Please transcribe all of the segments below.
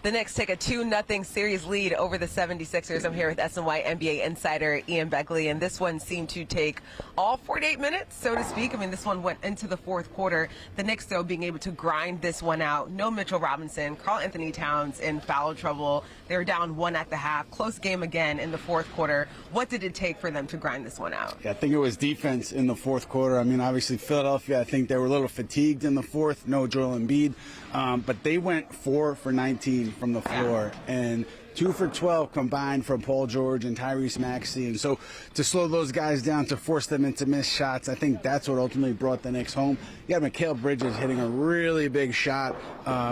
The Knicks take a 2-0 series lead over the 76ers. I'm here with SNY NBA insider Ian Begley, and this one seemed to take all 48 minutes, so to speak. I mean, this one went into the fourth quarter. The Knicks, though, being able to grind this one out. No Mitchell Robinson, Karl Anthony Towns in foul trouble. They were down one at the half. Close game again in the fourth quarter. What did it take for them to grind this one out? Yeah, I think it was defense in the fourth quarter. I mean, obviously, Philadelphia, I think they were a little fatigued in the fourth. No Joel Embiid. But they went 4 for 19 from the floor, and 2 for 12 combined from Paul George and Tyrese Maxey. And so to slow those guys down, to force them into missed shots, I think that's what ultimately brought the Knicks home. You got Mikal Bridges hitting a really big shot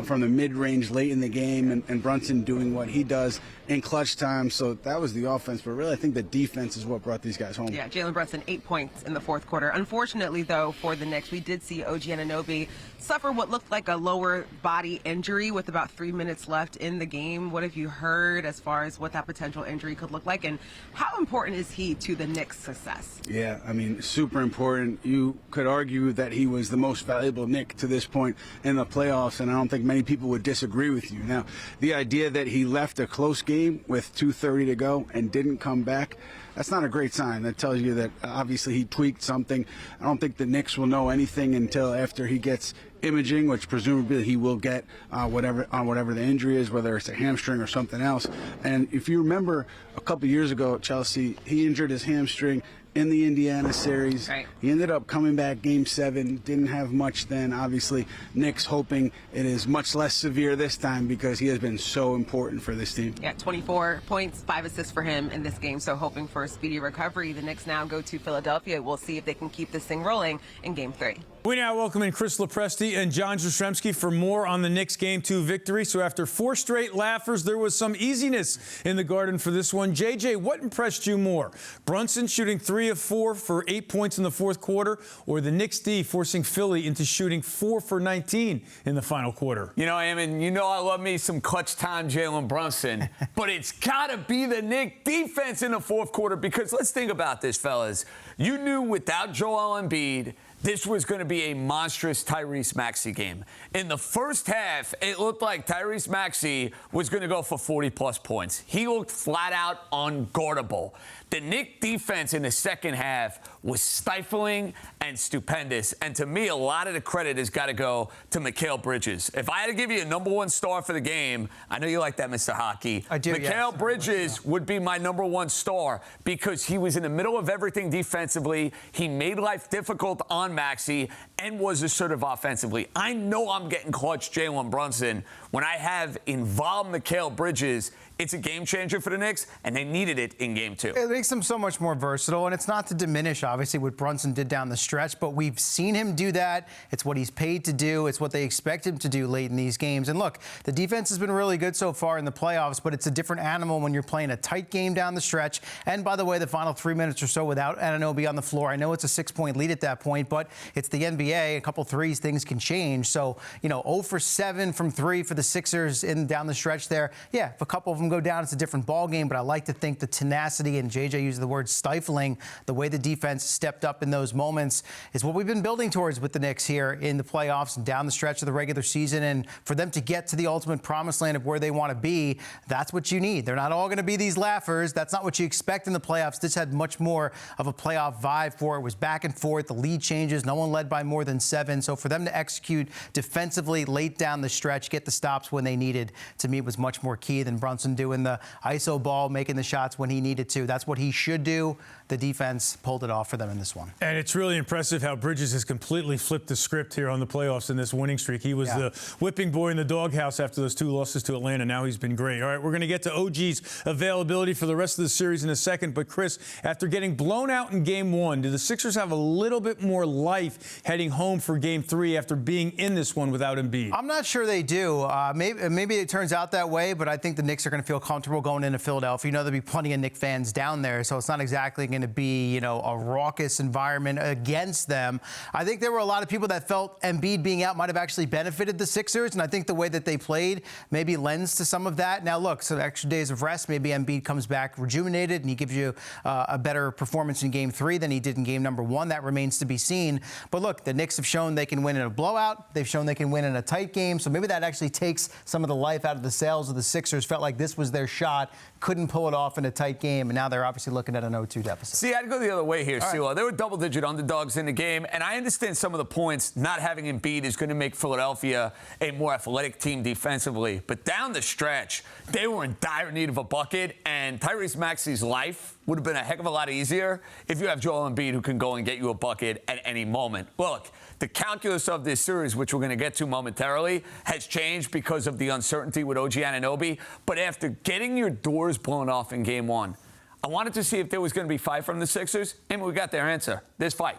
from the mid-range late in the game, and Brunson doing what he does in clutch time. So that was the offense. But really, I think the defense is what brought these guys home. Yeah, Jalen Brunson, 8 points in the fourth quarter. Unfortunately, though, for the Knicks, we did see OG Anunoby suffer what looked like a lower body injury with about 3 minutes left in the game. What have you heard as far as what that potential injury could look like, and how important is he to the Knicks' success? Yeah, I mean, super important. You could argue that he was the most valuable Knick to this point in the playoffs, and I don't think many people would disagree with you. Now, the idea that he left a close game with 2:30 to go and didn't come back, that's not a great sign. That tells you that obviously he tweaked something. I don't think the Knicks will know anything until after he gets imaging, which presumably he will get whatever the injury is, whether it's a hamstring or something else. And if you remember a couple years ago at Chelsea, he injured his hamstring in the Indiana series. Right. He ended up coming back game 7, didn't have much then. Obviously, Knicks hoping it is much less severe this time because he has been so important for this team. Yeah, 24 points, 5 assists for him in this game, so hoping for a speedy recovery. The Knicks now go to Philadelphia. We'll see if they can keep this thing rolling in Game 3. We now welcome in Chris Lepresti and John Jastrzemski for more on the Knicks Game 2 victory. So after 4 straight laughers, there was some easiness in the Garden for this one. JJ, what impressed you more? Brunson shooting 3 of 4 for 8 points in the fourth quarter, or the Knicks D forcing Philly into shooting 4 for 19 in the final quarter? You know, Eamon, you know I love me some clutch time Jalen Brunson, but it's got to be the Knicks defense in the fourth quarter, because let's think about this, fellas. You knew without Joel Embiid, this was going to be a monstrous Tyrese Maxey game. In the first half, it looked like Tyrese Maxey was going to go for 40-plus points. He looked flat out unguardable. The Knicks defense in the second half was stifling and stupendous. And to me, a lot of the credit has got to go to Mikal Bridges. If I had to give you a #1 star for the game, I know you like that, Mr. Hockey. I do, Mikal yes. Bridges would be my #1 star, because he was in the middle of everything defensively. He made life difficult on Maxey and was assertive offensively. I know I'm getting clutch Jalen Brunson. When I have involved Mikal Bridges, it's a game changer for the Knicks, and they needed it in Game 2. It makes him so much more versatile, and it's not to diminish, obviously, what Brunson did down the stretch, but we've seen him do that. It's what he's paid to do. It's what they expect him to do late in these games. And look, the defense has been really good so far in the playoffs, but it's a different animal when you're playing a tight game down the stretch. And by the way, the final 3 minutes or so without Anunoby on the floor. I know it's a 6-point lead at that point, but it's the NBA. A couple threes, things can change. So, 0 for 7 from 3 for the Sixers in down the stretch there. Yeah, if a couple of them go down, it's a different ball game, but I like to think the tenacity, and JJ used the word stifling, the way the defense stepped up in those moments is what we've been building towards with the Knicks here in the playoffs and down the stretch of the regular season. And for them to get to the ultimate promised land of where they want to be, that's what you need. They're not all going to be these laughers. That's not what you expect in the playoffs. This had much more of a playoff vibe for it. It was back and forth. The lead changes. No one led by more than 7. So for them to execute defensively late down the stretch, get the stops when they needed, to me was much more key than Brunson doing the ISO ball, making the shots when he needed to. That's what he should do. The defense pulled it off for them in this one. And it's really impressive how Bridges has completely flipped the script here on the playoffs in this winning streak. He was the whipping boy in the doghouse after those 2 losses to Atlanta. Now he's been great. All right, we're going to get to OG's availability for the rest of the series in a second. But, Chris, after getting blown out in Game 1, do the Sixers have a little bit more life heading home for Game 3 after being in this one without Embiid? I'm not sure they do. Maybe it turns out that way, but I think the Knicks are going to feel comfortable going into Philadelphia. There'll be plenty of Knicks fans down there, so it's not exactly going to be, a raucous environment against them. I think there were a lot of people that felt Embiid being out might have actually benefited the Sixers, and I think the way that they played maybe lends to some of that. Now, look, some extra days of rest, maybe Embiid comes back rejuvenated and he gives you a better performance in Game 3 than he did in Game #1. That remains to be seen. seen. But look, the Knicks have shown they can win in a blowout. They've shown they can win in a tight game. So maybe that actually takes some of the life out of the sails of the Sixers. Felt like this was their shot, couldn't pull it off in a tight game, and now they're obviously looking at an 0-2 deficit. See, I'd go the other way here, CeeLo. They were double-digit underdogs in the game, and I understand some of the points. Not having Embiid is going to make Philadelphia a more athletic team defensively. But down the stretch, they were in dire need of a bucket, and Tyrese Maxey's life would have been a heck of a lot easier if you have Joel Embiid who can go and get you a bucket at any moment. Look, the calculus of this series, which we're going to get to momentarily, has changed because of the uncertainty with OG Anunoby. But after getting your doors blown off in Game 1, I wanted to see if there was going to be fight from the Sixers, and we got their answer. There's fight.